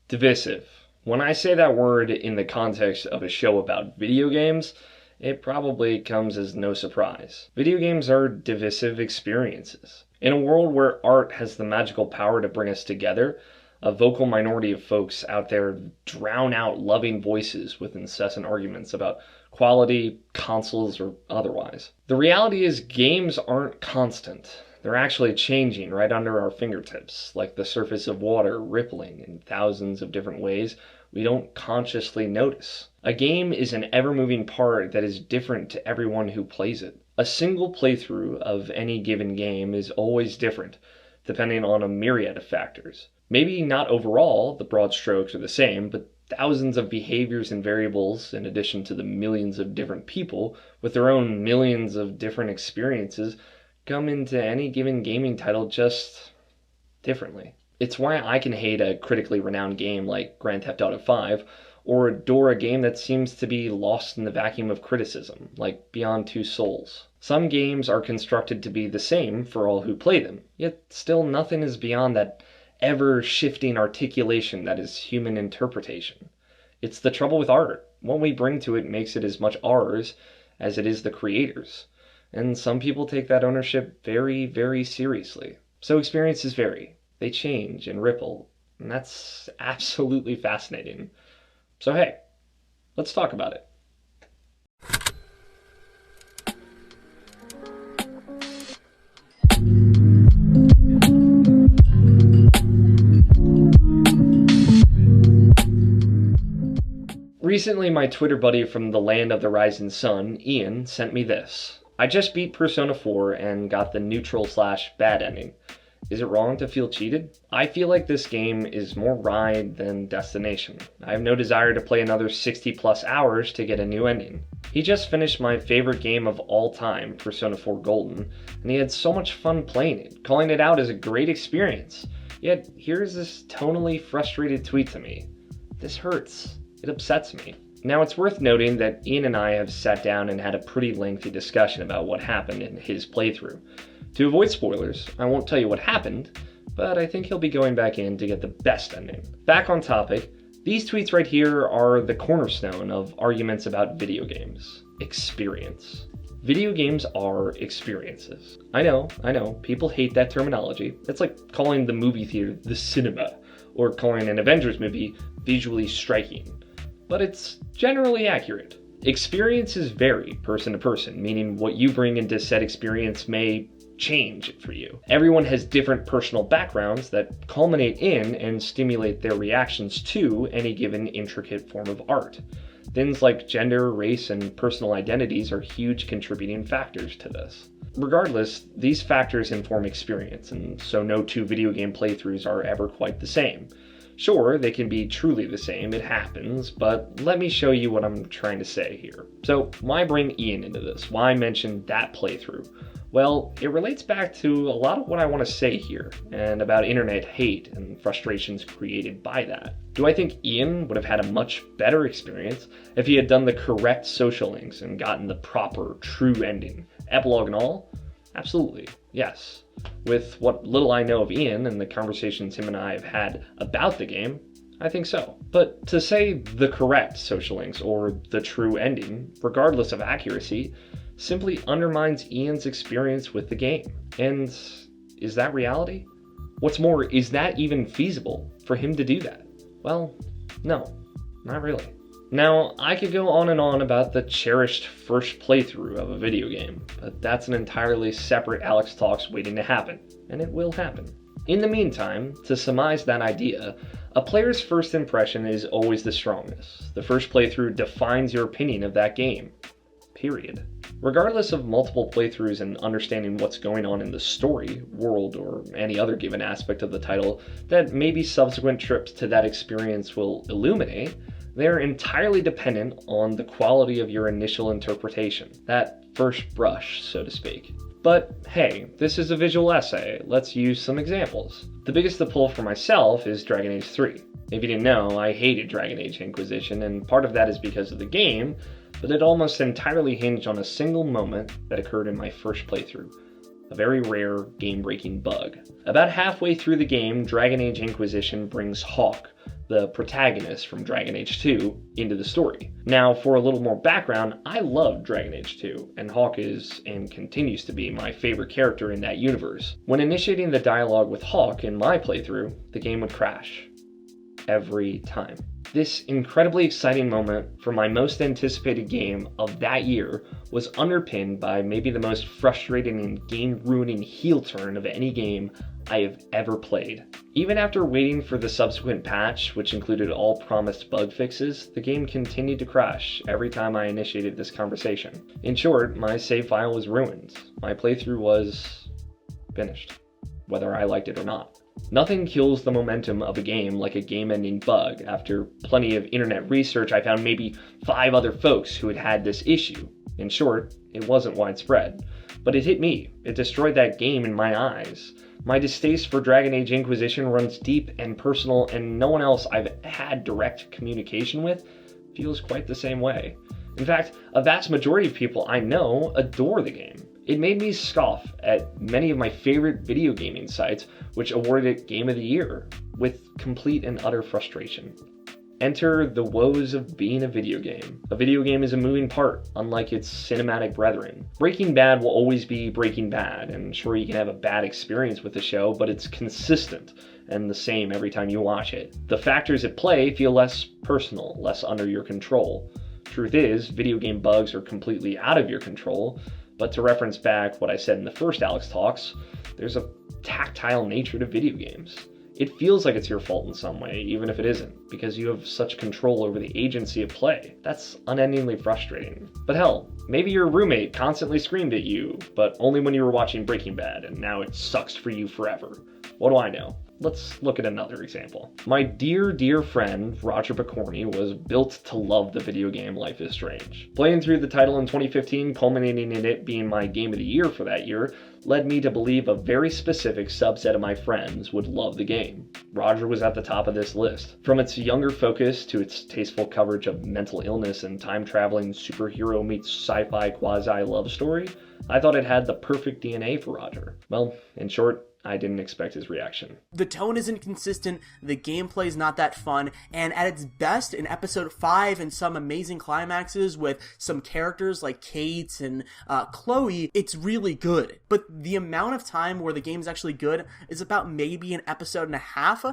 Divisive. When I say that word in the context of a show about video games, it probably comes as no surprise. Video games are divisive experiences. In a world where art has the magical power to bring us together, a vocal minority of folks out there drown out loving voices with incessant arguments about quality, consoles, or otherwise. The reality is games aren't constant. They're actually changing right under our fingertips, like the surface of water rippling in thousands of different ways we don't consciously notice. A game is an ever-moving part that is different to everyone who plays it. A single playthrough of any given game is always different, depending on a myriad of factors. Maybe not overall, the broad strokes are the same, but thousands of behaviors and variables, in addition to the millions of different people with their own millions of different experiences, come into any given gaming title just differently. It's why I can hate a critically renowned game like Grand Theft Auto 5, or adore a game that seems to be lost in the vacuum of criticism, like Beyond Two Souls. Some games are constructed to be the same for all who play them, yet still nothing is beyond that ever-shifting articulation that is human interpretation. It's the trouble with art. What we bring to it makes it as much ours as it is the creator's. And some people take that ownership very, very seriously. So experiences vary. They change and ripple. And that's absolutely fascinating. So hey, let's talk about it. Recently, my Twitter buddy from the land of the rising sun, Ian, sent me this. I just beat Persona 4 and got the neutral/bad ending. Is it wrong to feel cheated? I feel like this game is more ride than destination. I have no desire to play another 60 plus hours to get a new ending. He just finished my favorite game of all time, Persona 4 Golden, and he had so much fun playing it, calling it out as a great experience. Yet, here's this tonally frustrated tweet to me. This hurts. It upsets me. Now, it's worth noting that Ian and I have sat down and had a pretty lengthy discussion about what happened in his playthrough. To avoid spoilers, I won't tell you what happened, but I think he'll be going back in to get the best ending. Back on topic, these tweets right here are the cornerstone of arguments about video games. Experience. Video games are experiences. I know, people hate that terminology. It's like calling the movie theater the cinema, or calling an Avengers movie visually striking. But it's generally accurate. Experiences vary person to person, meaning what you bring into said experience may change it for you. Everyone has different personal backgrounds that culminate in and stimulate their reactions to any given intricate form of art. Things like gender, race, and personal identities are huge contributing factors to this. Regardless, these factors inform experience, and so no two video game playthroughs are ever quite the same. Sure, they can be truly the same, it happens, but let me show you what I'm trying to say here. So, why bring Ian into this? Why mention that playthrough? Well, it relates back to a lot of what I want to say here, and about internet hate and frustrations created by that. Do I think Ian would have had a much better experience if he had done the correct social links and gotten the proper, true ending? Epilogue and all? Absolutely, yes. With what little I know of Ian and the conversations him and I have had about the game, I think so. But to say the correct social links or the true ending, regardless of accuracy, simply undermines Ian's experience with the game. And is that reality? What's more, is that even feasible for him to do that? Well, no, not really. Now, I could go on and on about the cherished first playthrough of a video game, but that's an entirely separate Alex Talks waiting to happen, and it will happen. In the meantime, to surmise that idea, a player's first impression is always the strongest. The first playthrough defines your opinion of that game. Period. Regardless of multiple playthroughs and understanding what's going on in the story, world, or any other given aspect of the title that maybe subsequent trips to that experience will illuminate, they're entirely dependent on the quality of your initial interpretation, that first brush, so to speak. But hey, this is a visual essay, let's use some examples. The biggest to pull for myself is Dragon Age 3. If you didn't know, I hated Dragon Age Inquisition, and part of that is because of the game, but it almost entirely hinged on a single moment that occurred in my first playthrough. A very rare, game-breaking bug. About halfway through the game, Dragon Age Inquisition brings Hawke, the protagonist from Dragon Age 2, into the story. Now, for a little more background, I loved Dragon Age 2, and Hawke is, and continues to be, my favorite character in that universe. When initiating the dialogue with Hawke in my playthrough, the game would crash. Every time. This incredibly exciting moment for my most anticipated game of that year was underpinned by maybe the most frustrating and game-ruining heel turn of any game I have ever played. Even after waiting for the subsequent patch, which included all promised bug fixes, the game continued to crash every time I initiated this conversation. In short, my save file was ruined. My playthrough was finished, whether I liked it or not. Nothing kills the momentum of a game like a game-ending bug. After plenty of internet research, I found maybe 5 other folks who had had this issue. In short, it wasn't widespread. But it hit me. It destroyed that game in my eyes. My distaste for Dragon Age Inquisition runs deep and personal, and no one else I've had direct communication with feels quite the same way. In fact, a vast majority of people I know adore the game. It made me scoff at many of my favorite video gaming sites, which awarded it Game of the Year, with complete and utter frustration. Enter the woes of being a video game. A video game is a moving part, unlike its cinematic brethren. Breaking Bad will always be Breaking Bad, and sure, you can have a bad experience with the show, but it's consistent and the same every time you watch it. The factors at play feel less personal, less under your control. Truth is, video game bugs are completely out of your control, but to reference back what I said in the first Alex Talks, there's a tactile nature to video games. It feels like it's your fault in some way, even if it isn't, because you have such control over the agency of play. That's unendingly frustrating. But hell, maybe your roommate constantly screamed at you, but only when you were watching Breaking Bad, and now it sucks for you forever. What do I know? Let's look at another example. My dear friend, Roger Picorni, was built to love the video game Life is Strange. Playing through the title in 2015, culminating in it being my game of the year for that year, led me to believe a very specific subset of my friends would love the game. Roger was at the top of this list. From its younger focus to its tasteful coverage of mental illness and time-traveling superhero meets sci-fi quasi-love story, I thought it had the perfect DNA for Roger. Well, in short, I didn't expect his reaction. The tone isn't consistent, the gameplay is not that fun, and at its best, in episode 5 and some amazing climaxes with some characters like Kate and Chloe, it's really good. But the amount of time where the game's actually good is about maybe an episode and a half.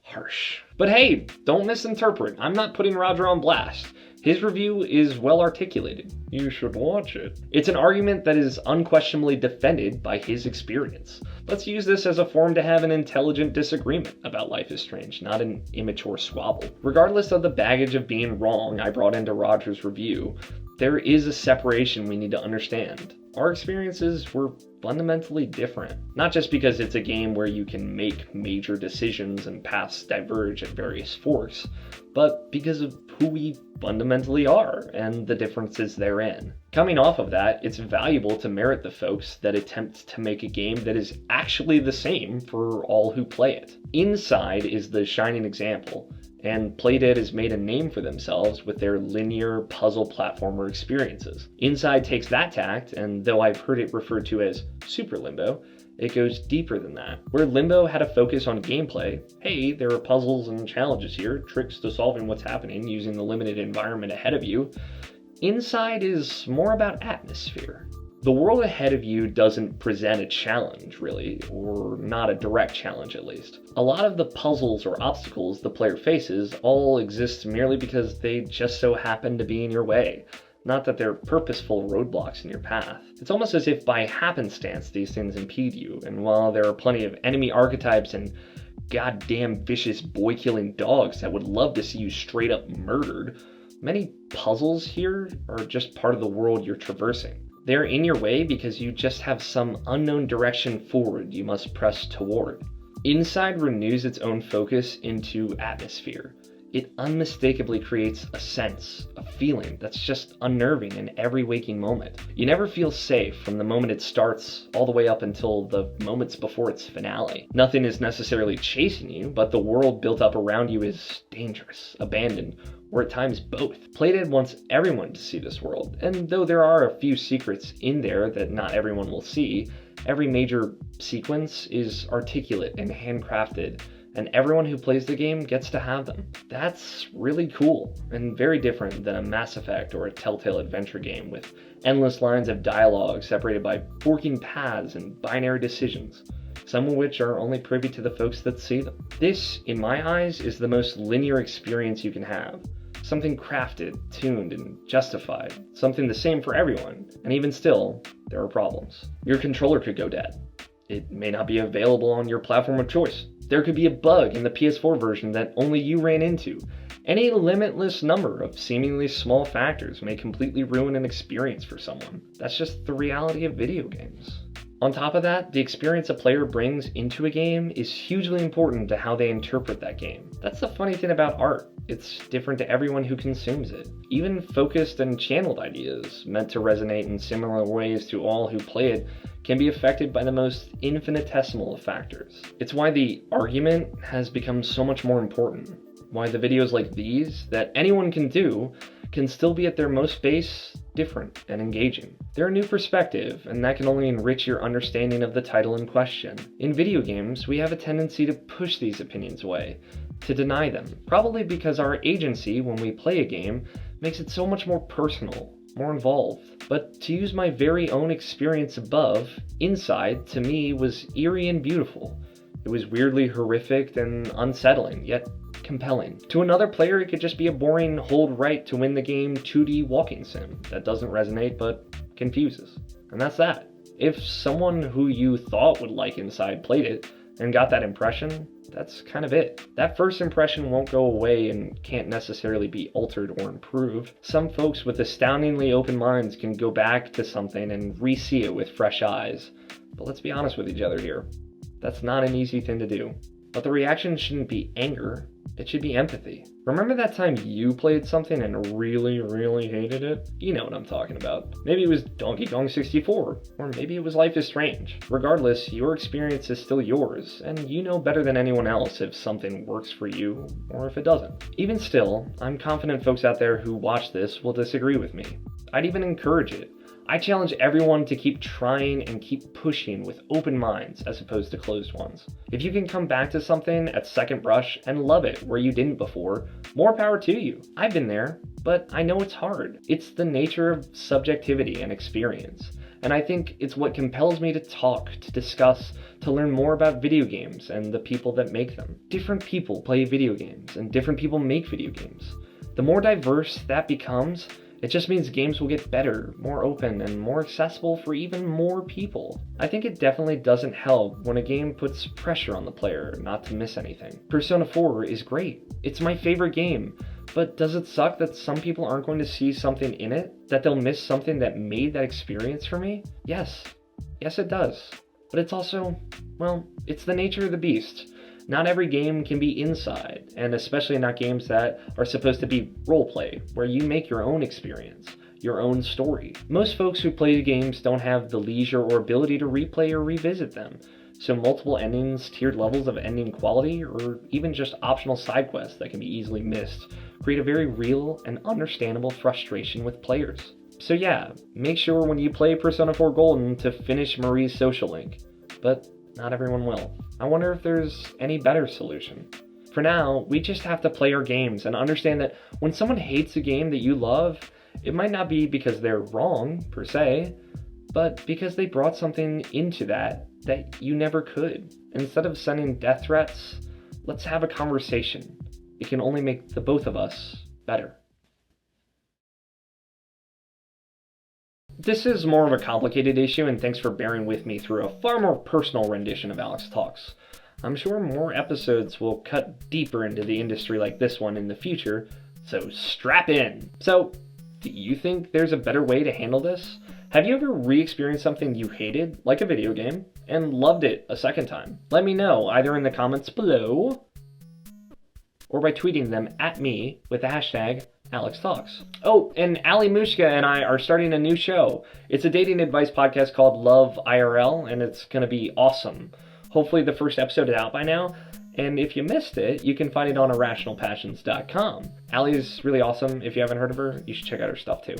Harsh. But hey, don't misinterpret. I'm not putting Roger on blast. His review is well articulated. You should watch it. It's an argument that is unquestionably defended by his experience. Let's use this as a forum to have an intelligent disagreement about Life is Strange, not an immature squabble. Regardless of the baggage of being wrong I brought into Roger's review, there is a separation we need to understand. Our experiences were fundamentally different. Not just because it's a game where you can make major decisions and paths diverge at various forks, but because of who we fundamentally are and the differences therein. Coming off of that, it's valuable to merit the folks that attempt to make a game that is actually the same for all who play it. Inside is the shining example, and Playdead has made a name for themselves with their linear puzzle platformer experiences. Inside takes that tact, and though I've heard it referred to as Super Limbo, it goes deeper than that. Where Limbo had a focus on gameplay, hey, there are puzzles and challenges here, tricks to solving what's happening using the limited environment ahead of you, Inside is more about atmosphere. The world ahead of you doesn't present a challenge, really, or not a direct challenge at least. A lot of the puzzles or obstacles the player faces all exist merely because they just so happen to be in your way. Not that they're purposeful roadblocks in your path. It's almost as if by happenstance these things impede you, and while there are plenty of enemy archetypes and goddamn vicious boy-killing dogs that would love to see you straight up murdered, many puzzles here are just part of the world you're traversing. They're in your way because you just have some unknown direction forward you must press toward. Inside renews its own focus into atmosphere. It unmistakably creates a sense, a feeling that's just unnerving in every waking moment. You never feel safe from the moment it starts all the way up until the moments before its finale. Nothing is necessarily chasing you, but the world built up around you is dangerous, abandoned, or at times both. Playdead wants everyone to see this world, and though there are a few secrets in there that not everyone will see, every major sequence is articulate and handcrafted, and everyone who plays the game gets to have them. That's really cool, and very different than a Mass Effect or a Telltale adventure game with endless lines of dialogue separated by forking paths and binary decisions, some of which are only privy to the folks that see them. This, in my eyes, is the most linear experience you can have. Something crafted, tuned, and justified. Something the same for everyone. And even still, there are problems. Your controller could go dead. It may not be available on your platform of choice. There could be a bug in the PS4 version that only you ran into. Any limitless number of seemingly small factors may completely ruin an experience for someone. That's just the reality of video games. On top of that, the experience a player brings into a game is hugely important to how they interpret that game. That's the funny thing about art. It's different to everyone who consumes it. Even focused and channeled ideas, meant to resonate in similar ways to all who play it, can be affected by the most infinitesimal of factors. It's why the argument has become so much more important. Why the videos like these, that anyone can do, can still be at their most base, different and engaging. They're a new perspective, and that can only enrich your understanding of the title in question. In video games, we have a tendency to push these opinions away, to deny them, probably because our agency when we play a game makes it so much more personal, more involved. But to use my very own experience above, Inside, to me, was eerie and beautiful. It was weirdly horrific and unsettling, yet compelling. To another player, it could just be a boring hold right to win the game 2D walking sim that doesn't resonate but confuses. And that's that. If someone who you thought would like Inside played it and got that impression, that's kind of it. That first impression won't go away and can't necessarily be altered or improved. Some folks with astoundingly open minds can go back to something and re-see it with fresh eyes. But let's be honest with each other here. That's not an easy thing to do. But the reaction shouldn't be anger. It should be empathy. Remember that time you played something and really, really hated it? You know what I'm talking about. Maybe it was Donkey Kong 64, or maybe it was Life is Strange. Regardless, your experience is still yours, and you know better than anyone else if something works for you, or if it doesn't. Even still, I'm confident folks out there who watch this will disagree with me. I'd even encourage it. I challenge everyone to keep trying and keep pushing with open minds as opposed to closed ones. If you can come back to something at second brush and love it where you didn't before, more power to you. I've been there, but I know it's hard. It's the nature of subjectivity and experience. And I think it's what compels me to talk, to discuss, to learn more about video games and the people that make them. Different people play video games and different people make video games. The more diverse that becomes, it just means games will get better, more open, and more accessible for even more people. I think it definitely doesn't help when a game puts pressure on the player not to miss anything. Persona 4 is great. It's my favorite game. But does it suck that some people aren't going to see something in it? That they'll miss something that made that experience for me? Yes. Yes, it does. But it's also, well, it's the nature of the beast. Not every game can be Inside, and especially not games that are supposed to be roleplay, where you make your own experience, your own story. Most folks who play games don't have the leisure or ability to replay or revisit them, so multiple endings, tiered levels of ending quality, or even just optional side quests that can be easily missed, create a very real and understandable frustration with players. So yeah, make sure when you play Persona 4 Golden to finish Marie's social link, but not everyone will. I wonder if there's any better solution. For now, we just have to play our games and understand that when someone hates a game that you love, it might not be because they're wrong, per se, but because they brought something into that you never could. Instead of sending death threats, let's have a conversation. It can only make the both of us better. This is more of a complicated issue, and thanks for bearing with me through a far more personal rendition of Alex Talks. I'm sure more episodes will cut deeper into the industry like this one in the future, so strap in! So, do you think there's a better way to handle this? Have you ever re-experienced something you hated, like a video game, and loved it a second time? Let me know either in the comments below, or by tweeting them at me with the hashtag Alex Talks. Oh, and Ali Mushka and I are starting a new show. It's a dating advice podcast called Love IRL, and it's going to be awesome. Hopefully the first episode is out by now, and if you missed it, you can find it on irrationalpassions.com. Ali is really awesome. If you haven't heard of her, you should check out her stuff too.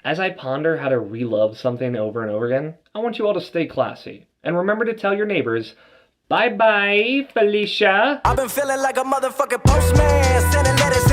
As I ponder how to re-love something over and over again, I want you all to stay classy. And remember to tell your neighbors, Bye-bye, Felicia. I've been feeling like a motherfucking postman, sending letters